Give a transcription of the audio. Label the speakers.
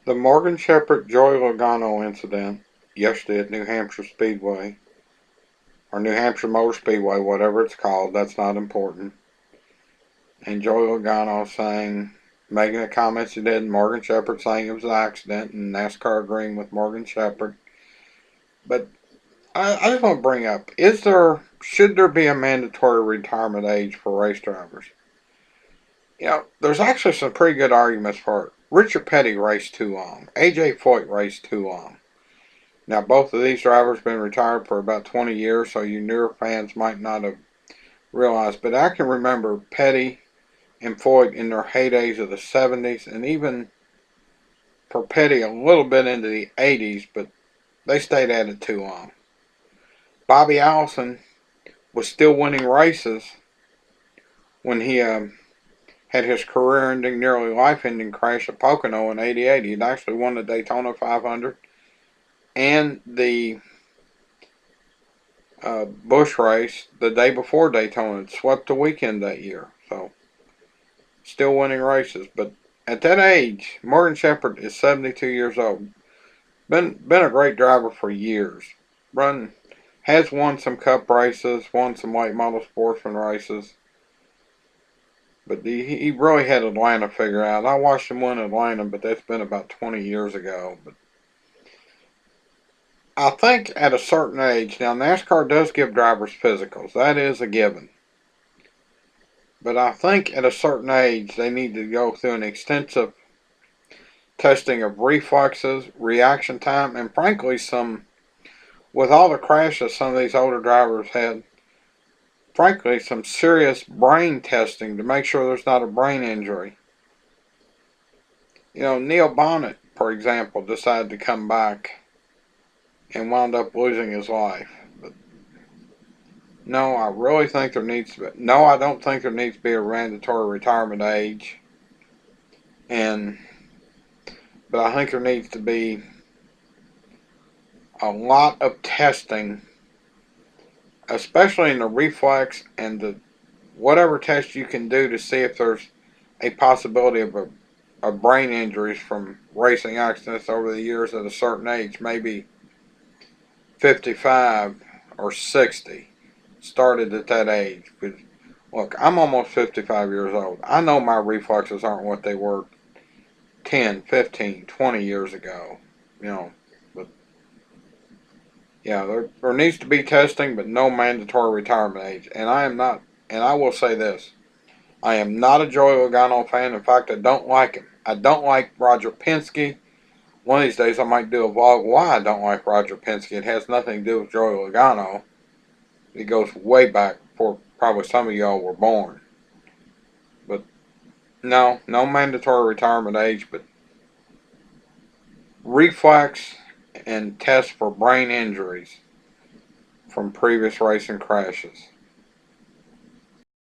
Speaker 1: The Morgan Shepard Joy Logano incident yesterday at New Hampshire Speedway, or New Hampshire Motor Speedway, whatever it's called, that's not important. And Joy Logano making the comments he did, and Morgan Shepard saying it was an accident, and NASCAR agreeing with Morgan Shepard. But I just want to bring up, should there be a mandatory retirement age for race drivers? There's actually some pretty good arguments for it. Richard Petty raced too long. AJ Foyt raced too long. Now, both of these drivers have been retired for about 20 years, so you newer fans might not have realized. But I can remember Petty and Foyt in their heydays of the 70s, and even for Petty a little bit into the 80s, but they stayed at it too long. Bobby Allison was still winning races when he had his career-ending, nearly life-ending crash at Pocono in '88. He'd actually won the Daytona 500 and the Busch race the day before Daytona. It swept the weekend that year, so still winning races. But at that age, Morgan Shepard is 72 years old. Been a great driver for years. Has won some Cup races, won some late model sportsman races. But he really had Atlanta figured out. I watched him win Atlanta, but that's been about 20 years ago. But I think at a certain age, now NASCAR does give drivers physicals. That is a given. But I think at a certain age, they need to go through an extensive testing of reflexes, reaction time, and frankly, with all the crashes some of these older drivers had, frankly, some serious brain testing to make sure there's not a brain injury. Neil Bonnet, for example, decided to come back and wound up losing his life. But no, I really think there needs to be. No, I don't think there needs to be a mandatory retirement age. But I think there needs to be a lot of testing, especially in the reflex and the whatever test you can do to see if there's a possibility of brain injuries from racing accidents over the years at a certain age, maybe 55 or 60, started at that age. But look, I'm almost 55 years old. I know my reflexes aren't what they were 10, 15, 20 years ago. But yeah, there needs to be testing, but no mandatory retirement age. And I will say this, I am not a Joey Logano fan. In fact, I don't like him. I don't like Roger Penske. One of these days I might do a vlog why I don't like Roger Penske. It has nothing to do with Joey Logano. It goes way back before probably some of y'all were born. But no mandatory retirement age, but reflex and test for brain injuries from previous racing crashes.